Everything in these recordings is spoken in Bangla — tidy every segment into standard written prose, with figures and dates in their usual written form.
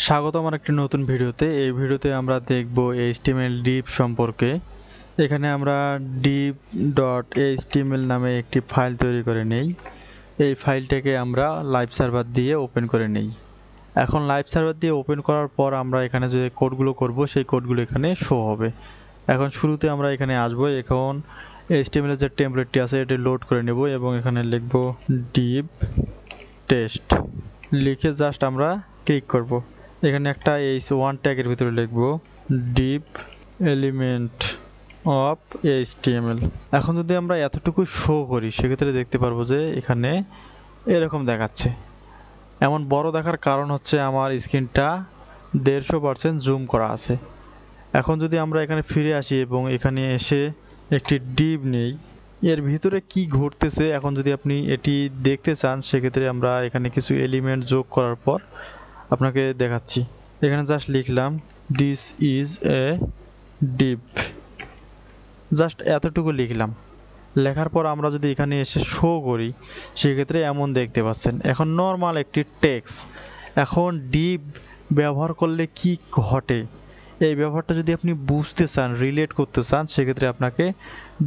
স্বাগত আমার একটি নতুন ভিডিওতে। এই ভিডিওতে আমরা দেখব HTML ডিপ সম্পর্কে। এখানে আমরা div.html নামে একটি ফাইল তৈরি করে নেই। এই ফাইলটাকে আমরা লাইভ সার্ভার দিয়ে ওপেন করে নেই। এখন লাইভ সার্ভার দিয়ে ওপেন করার পর আমরা এখানে যে কোডগুলো করব সেই কোডগুলো এখানে শো হবে। এখন শুরুতে আমরা এখানে আসব। এখন HTML এর যে টেমপ্লেটটি আছে এটি লোড করে নেব এবং এখানে লিখব div টেস্ট, লিখে জাস্ট আমরা ক্লিক করব। এখানে একটা h1 ট্যাগের ভিতরে লিখব div এলিমেন্ট অফ HTML। এখন যদি আমরা এতটুকু শো করি সেক্ষেত্রে দেখতে পারবো যে এখানে এরকম দেখাচ্ছে। এমন বড় দেখার কারণ হচ্ছে আমার স্ক্রিনটা 150% জুম করা আছে। এখন যদি আমরা এখানে ফিরে আসি এবং এখানে এসে একটি div নেই, এর ভিতরে কি ঘটতেছে এখন যদি আপনি এটি দেখতে চান সেক্ষেত্রে আমরা এখানে কিছু এলিমেন্ট যোগ করার পর আপনাকে দেখাচ্ছি। এখানে জাস্ট লিখলাম this is a div, just এতটুকু লিখলাম। লেখার পর আমরা যদি এখানে এসে শো করি সেক্ষেত্রে এমন দেখতে পাচ্ছেন। এখন নর্মাল একটি টেক্সট। এখন div ব্যবহার করলে কি ঘটে এই ব্যাপারটা যদি আপনি বুঝতে চান, রিলেট করতে চান, সেক্ষেত্রে আপনাকে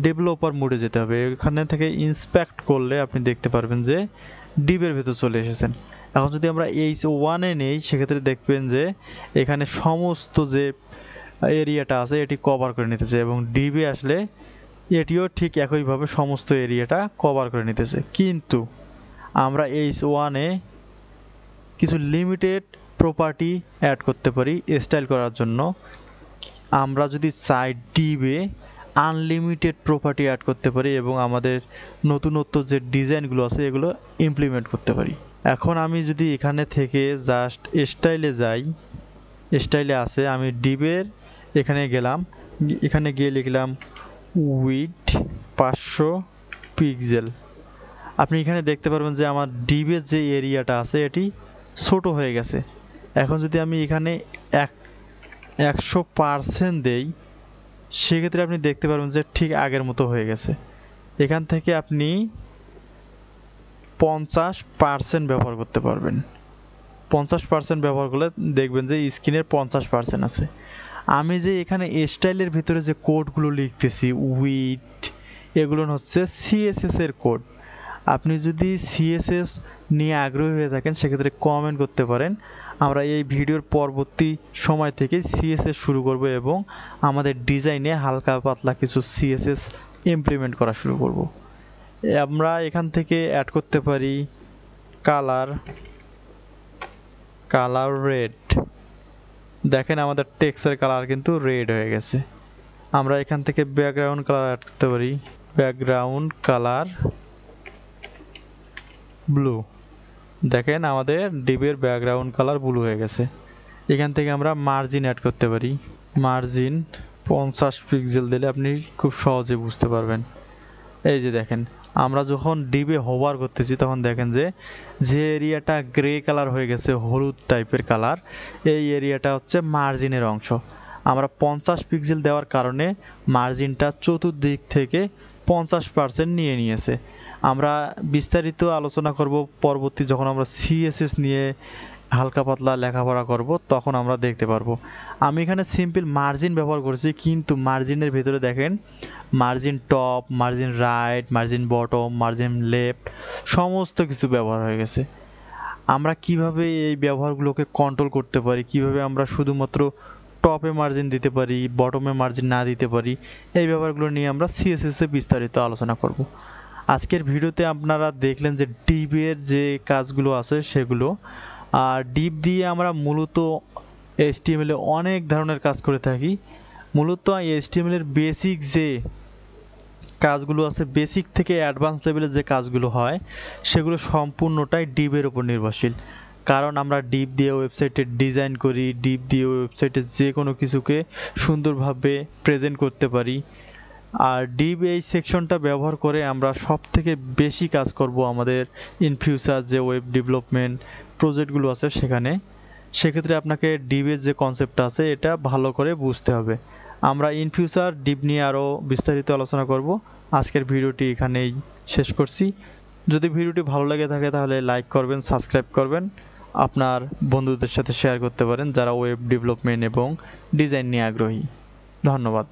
ডেভেলপার মোডে যেতে হবে। এখানে থেকে ইন্সপেক্ট করলে আপনি দেখতে পারবেন যে ডিভের ভেতর চলে এসেছেন। এখন যদি আমরা H1-এ নেই সেক্ষেত্রে দেখবেন যে এখানে সমস্ত যে এরিয়াটা আছে এটি কভার করে নিতেছে এবং ডিভে আসলে এটিও ঠিক একইভাবে সমস্ত এরিয়াটা কভার করে নিতেছে। কিন্তু আমরা H1-এ কিছু লিমিটেড প্রপার্টি অ্যাড করতে পারি স্টাইল করার জন্য। আমরা যদি চাই ডিভে আনলিমিটেড প্রপার্টি অ্যাড করতে পারি এবং আমাদের নতুনত্ব যে ডিজাইনগুলো আছে এগুলো ইমপ্লিমেন্ট করতে পারি। এখন আমি যদি এখানে থেকে জাস্ট স্টাইলে যাই, স্টাইলে আছে আমি ডিভের এখানে গেলাম, এখানে গিয়ে লিখলাম উইডথ 500 পিক্সেল। আপনি এখানে দেখতে পারবেন যে আমার ডিভের যে এরিয়াটা আছে এটি ছোট হয়ে গেছে। এখন যদি আমি এখানে 100% দেই সেক্ষেত্রে আপনি দেখতে পারবেন যে ঠিক আগের মতো হয়ে গেছে। এখান থেকে আপনি 50% ব্যবহার করতে পারবেন। 50% ব্যবহার করলে দেখবেন যে স্ক্রিনের 50% আছে। আমি যে এখানে স্টাইলের ভিতরে যে কোডগুলো লিখতেছি উইথ, এগুলো হচ্ছে CSS এর কোড। আপনি যদি CSS নিয়ে আগ্রহী হয়ে থাকেন সেক্ষেত্রে কমেন্ট করতে পারেন। আমরা এই ভিডিওর পরবর্তী সময় থেকে CSS শুরু করব এবং আমাদের ডিজাইনে হালকা পাতলা কিছু CSS ইমপ্লিমেন্ট করা শুরু করব। আমরা এখান থেকে অ্যাড করতে পারি কালার রেড। দেখেন আমাদের টেক্সটের কালার কিন্তু রেড হয়ে গেছে। আমরা এখান থেকে ব্যাকগ্রাউন্ড কালার অ্যাড করতে পারি, ব্যাকগ্রাউন্ড কালার ব্লু। দেখেন আমাদের ডিভের ব্যাকগ্রাউন্ড কালার ব্লু হয়ে গেছে। এখান থেকে আমরা মার্জিন অ্যাড করতে পারি, মার্জিন 50 পিক্সেল দিলে আপনি খুব সহজে বুঝতে পারবেন। এই যে দেখেন আমরা যখন ডিভে হোভার করতেছি তখন দেখেন যে এরিয়াটা গ্রে কালার হয়ে গেছে, হলুদ টাইপের কালার, এই এরিয়াটা হচ্ছে মার্জিনের অংশ। আমরা 50 পিক্সেল দেওয়ার কারণে মার্জিনটা চতুর্দিক থেকে 50% নিয়ে নিয়েছে। আমরা বিস্তারিত আলোচনা করব পরবর্তী যখন আমরা CSS নিয়ে হালকা পাতলা লেখাপড়া করব তখন আমরা দেখতে পারবো। আমি এখানে সিম্পল মার্জিন ব্যবহার করেছি, কিন্তু মার্জিনের ভেতরে দেখেন margin top, margin right, margin bottom, margin left সমস্ত কিছু ব্যবহার হয়ে গেছে। আমরা কিভাবে এই ব্যবহারগুলোকে কন্ট্রোল করতে পারি, কিভাবে আমরা শুধুমাত্র টপে মার্জিন দিতে পারি, বটমে মার্জিন না দিতে পারি, এই ব্যাপারগুলো নিয়ে আমরা CSS-এ বিস্তারিত আলোচনা করব। আজকের ভিডিওতে আপনারা দেখলেন যে ডিভের যে কাজগুলো আছে সেগুলো। আর ডিভ দিয়ে আমরা মূলত HTML-এ অনেক ধরনের কাজ করে থাকি। মূলত HTML-এর বেসিক যে কাজগুলো আছে, বেসিক থেকে অ্যাডভান্স লেভেলের যে কাজগুলো হয় সেগুলো সম্পূর্ণটাই ডিভের উপর নির্ভরশীল। কারণ আমরা ডিভ দিয়ে ওয়েবসাইটে ডিজাইন করি, ডিভ দিয়ে ওয়েবসাইটে যে কোনো কিছুকে সুন্দরভাবে প্রেজেন্ট করতে পারি। আর ডিভ এই সেকশনটা ব্যবহার করে আমরা সবথেকে বেশি কাজ করব আমাদের ইন ফিউচার যে ওয়েব ডেভেলপমেন্ট প্রজেক্টগুলো আছে সেখানে। সেক্ষেত্রে আপনাকে ডিভের যে কনসেপ্টটা আছে এটা ভালো করে বুঝতে হবে। আমরা ইন ফিউচার ডিভ নিয়ে আরও বিস্তারিত আলোচনা করব। আজকের ভিডিওটি এখানেই শেষ করছি। যদি ভিডিওটি ভালো লেগে থাকে তাহলে লাইক করবেন, সাবস্ক্রাইব করবেন। আপনার বন্ধুদের সাথে শেয়ার করতে পারেন যারা ওয়েব ডেভেলপমেন্ট এবং ডিজাইন নিয়ে আগ্রহী। ধন্যবাদ।